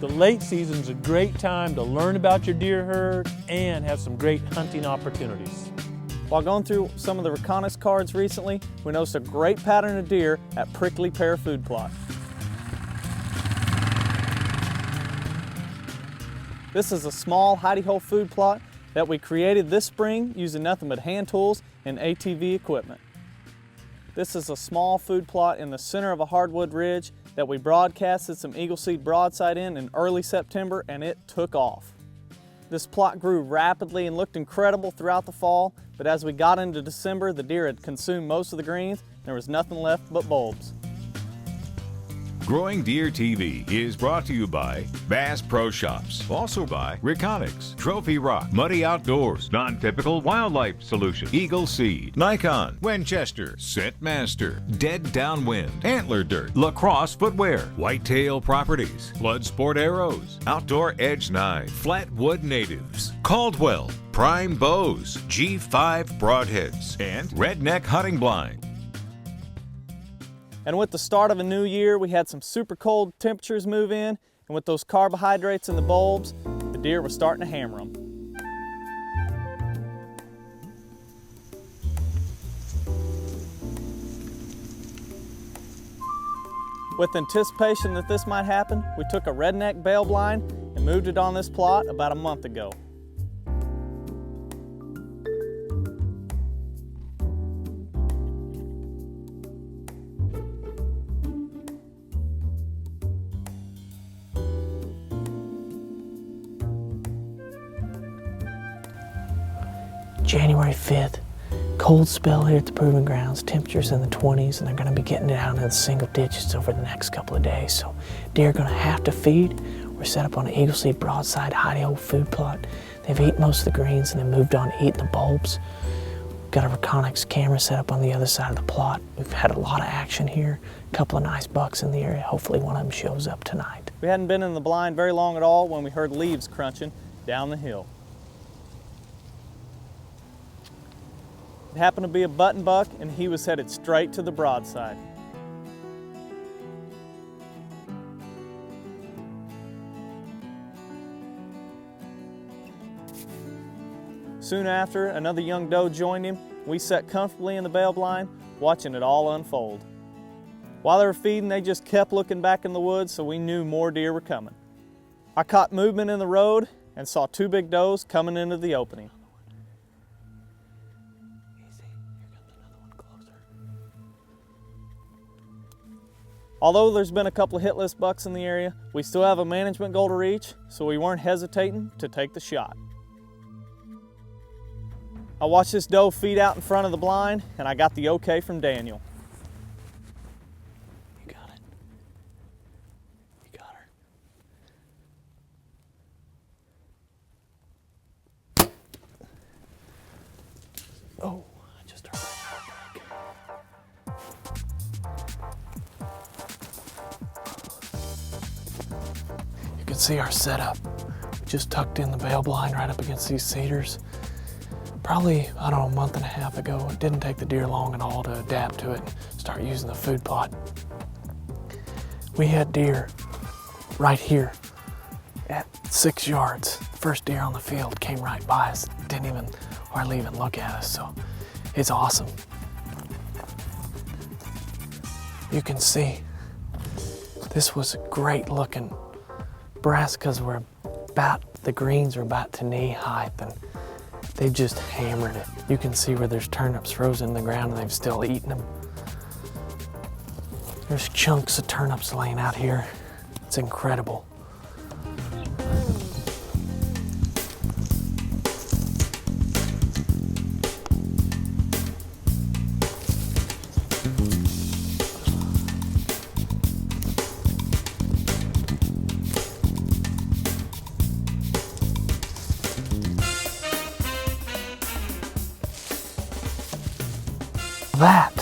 The late season's a great time to learn about your deer herd and have some great hunting opportunities. While going through some of the RECONYX cards recently, we noticed a great pattern of deer at Prickly Pear Food Plot. This is a small hidey-hole food plot that we created this spring using nothing but hand tools and ATV equipment. This is a small food plot in the center of a hardwood ridge that we broadcasted some Eagle Seed broadside in early September, and it took off. This plot grew rapidly and looked incredible throughout the fall, but as we got into December, the deer had consumed most of the greens, and there was nothing left but bulbs. GrowingDeer.tv is brought to you by Bass Pro Shops, also by RECONYX, Trophy Rock, Muddy Outdoors, Non-Typical Wildlife Solution, Eagle Seed, Nikon, Winchester, Scentmaster, Dead Downwind, Antler Dirt, Lacrosse Footwear, Whitetail Properties, Blood Sport Arrows, Outdoor Edge Knife, Flatwood Natives, Caldwell, Prime Bows, G5 Broadheads, and Redneck Hunting Blind. And with the start of a new year, we had some super cold temperatures move in, and with those carbohydrates in the bulbs, the deer were starting to hammer them. With anticipation that this might happen, we took a redneck bale blind and moved it on this plot about a month ago. January 5th, cold spell here at the Proving Grounds, temperatures in the 20s, and they're going to be getting down into the single digits over the next couple of days. So deer are going to have to feed. We're set up on an Eagle Seed broadside hidey-hole food plot. They've eaten most of the greens and they moved on to eating the bulbs. We've got a RECONYX camera set up on the other side of the plot. We've had a lot of action here, a couple of nice bucks in the area. Hopefully one of them shows up tonight. We hadn't been in the blind very long at all when we heard leaves crunching down the hill. It happened to be a button buck, and he was headed straight to the broadside. Soon after, another young doe joined him. We sat comfortably in the bale blind, watching it all unfold. While they were feeding, they just kept looking back in the woods, so we knew more deer were coming. I caught movement in the road and saw two big does coming into the opening. Although there's been a couple of hitless bucks in the area, we still have a management goal to reach, so we weren't hesitating to take the shot. I watched this doe feed out in front of the blind, and I got the okay from Daniel. You got it. You got her. Oh, I just heard that heartbreak. You can see our setup. We just tucked in the bale blind right up against these cedars. Probably, I don't know, a month and a half ago. It didn't take the deer long at all to adapt to it and start using the food plot. We had deer right here at 6 yards. First deer on the field came right by us, didn't even hardly even look at us, so it's awesome. You can see this was a great looking brassicas were about, the greens were about to knee height, and they've just hammered it. You can see where there's turnips frozen in the ground and they've still eaten them. There's chunks of turnips laying out here. It's incredible. That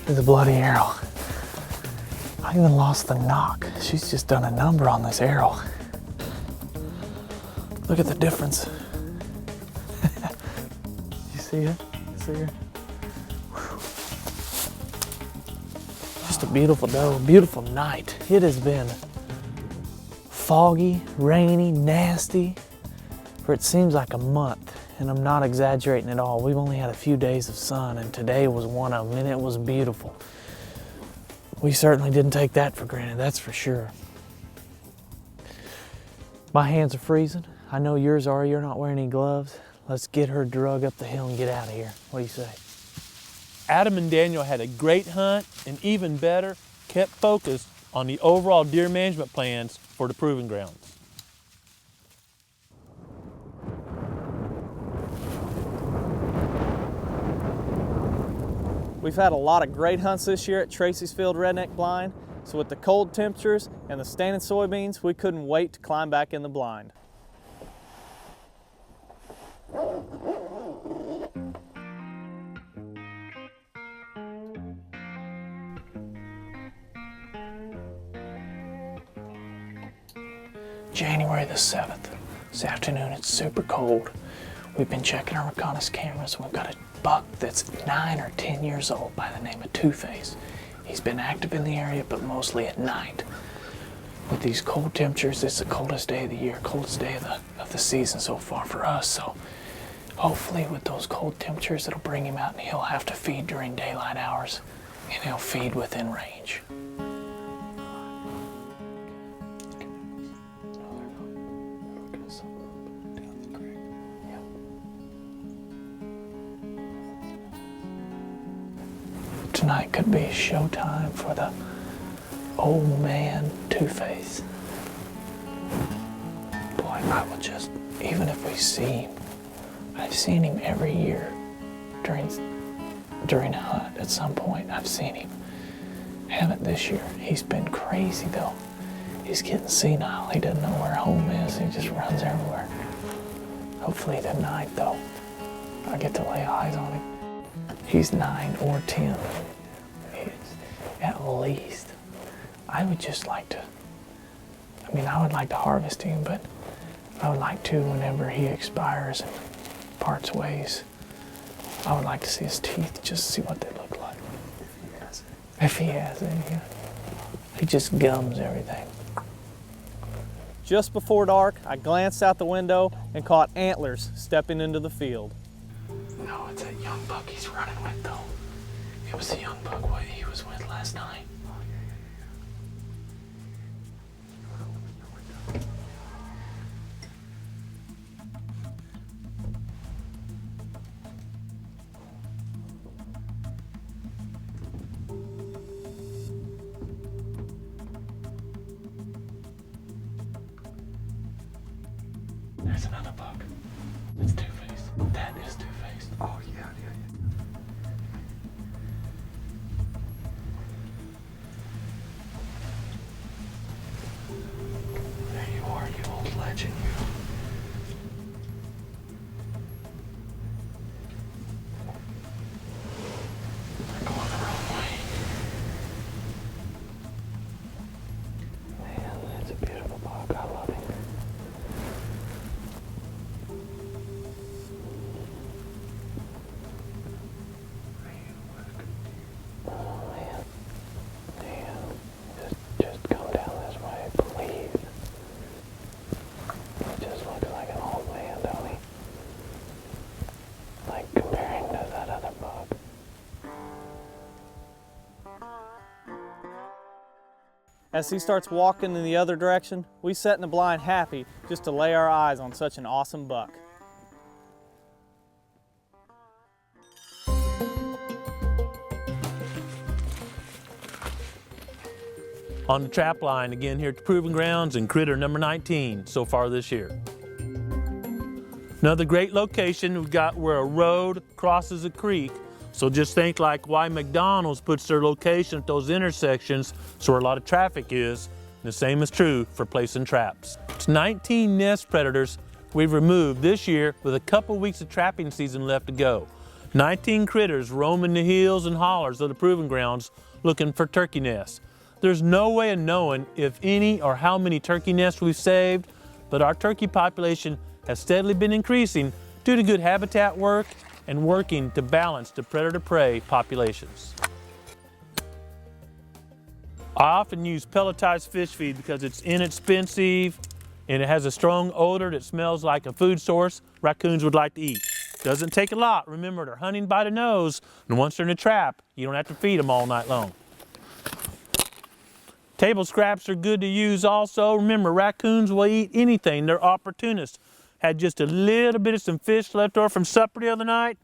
is a bloody arrow. I even lost the knock. She's just done a number on this arrow. Look at the difference. You see it? You see her? Whew. Just a beautiful doe, beautiful night. It has been foggy, rainy, nasty for it seems like a month, and I'm not exaggerating at all. We've only had a few days of sun, and today was one of them, and it was beautiful. We certainly didn't take that for granted, that's for sure. My hands are freezing. I know yours are. You're not wearing any gloves. Let's get her drug up the hill and get out of here. What do you say? Adam and Daniel had a great hunt, and even better, kept focused on the overall deer management plans for the proving grounds. We've had a lot of great hunts this year at Tracy's Field Redneck Blind, so with the cold temperatures and the standing soybeans, we couldn't wait to climb back in the blind. January the 7th. This afternoon it's super cold. We've been checking our RECONYX cameras. We've got a buck that's 9 or 10 years old by the name of Two-Face. He's been active in the area, but mostly at night. With these cold temperatures, it's the coldest day of the year, coldest day of the season so far for us. So hopefully with those cold temperatures, it'll bring him out and he'll have to feed during daylight hours, and he'll feed within range. Tonight could be showtime for the old man Two-Face. Boy, I would just, even if we see him, I've seen him every year during a hunt at some point. I've seen him. Haven't this year. He's been crazy though. He's getting senile. He doesn't know where home is. He just runs everywhere. Hopefully tonight though, I get to lay eyes on him. He's 9 or 10, at least. I would just like to, I would like to harvest him, but I would like to, whenever he expires and parts ways, I would like to see his teeth, just see what they look like. If he has any. Yeah. He just gums everything. Just before dark, I glanced out the window and caught antlers stepping into the field. No, it's that young buck he's running with though. It was the young buck what he was with last night. There's another buck. It's Two-Face. That is Two-Face. Oh, yeah. There you are, you old legend, you. They're going the wrong way. Man, that's a beautiful buck. I love him. As he starts walking in the other direction, we sat in the blind happy just to lay our eyes on such an awesome buck. On the trap line again here at the Proving Grounds and critter number 19 so far this year. Another great location we've got where a road crosses a creek. So just think like why McDonald's puts their location at those intersections so where a lot of traffic is. And the same is true for placing traps. It's 19 nest predators we've removed this year with a couple weeks of trapping season left to go. 19 critters roaming the hills and hollers of the Proving Grounds looking for turkey nests. There's no way of knowing if any or how many turkey nests we've saved, but our turkey population has steadily been increasing due to good habitat work and working to balance the predator-prey populations. I often use pelletized fish feed because it's inexpensive and it has a strong odor that smells like a food source raccoons would like to eat. Doesn't take a lot. Remember, they're hunting by the nose, and once they're in a trap, you don't have to feed them all night long. Table scraps are good to use also. Remember, raccoons will eat anything. They're opportunists. Had just a little bit of some fish left over from supper the other night.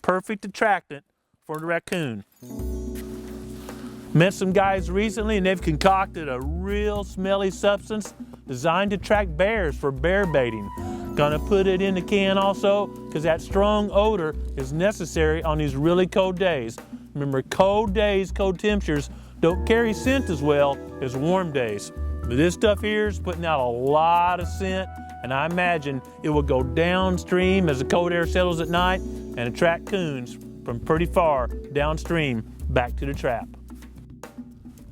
Perfect attractant for the raccoon. Met some guys recently and they've concocted a real smelly substance designed to attract bears for bear baiting. Gonna put it in the can also because that strong odor is necessary on these really cold days. Remember, cold days, cold temperatures don't carry scent as well as warm days. But this stuff here is putting out a lot of scent, and I imagine it will go downstream as the cold air settles at night and attract coons from pretty far downstream back to the trap.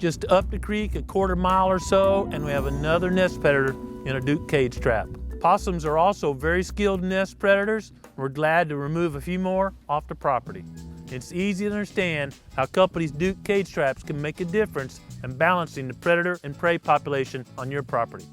Just up the creek a quarter mile or so, and we have another nest predator in a Duke cage trap. Possums are also very skilled nest predators. We're glad to remove a few more off the property. It's easy to understand how companies' Duke cage traps can make a difference in balancing the predator and prey population on your property.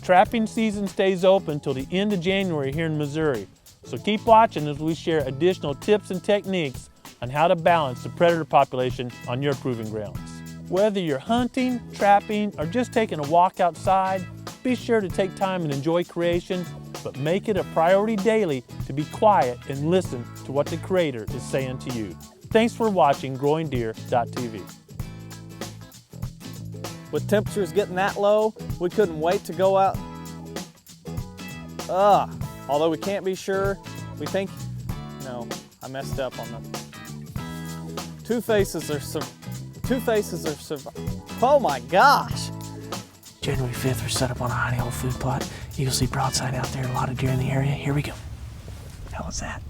Trapping season stays open till the end of January here in Missouri, so keep watching as we share additional tips and techniques on how to balance the predator population on your proving grounds. Whether you're hunting, trapping, or just taking a walk outside, be sure to take time and enjoy creation, but make it a priority daily to be quiet and listen to what the Creator is saying to you. Thanks for watching GrowingDeer.tv. With temperatures getting that low, we couldn't wait to go out. Although we can't be sure, we think, no, I messed up on the two faces are oh my gosh! January 5th, we're set up on a hidey hole food plot. You'll see broadside out there, a lot of deer in the area. Here we go. How was that?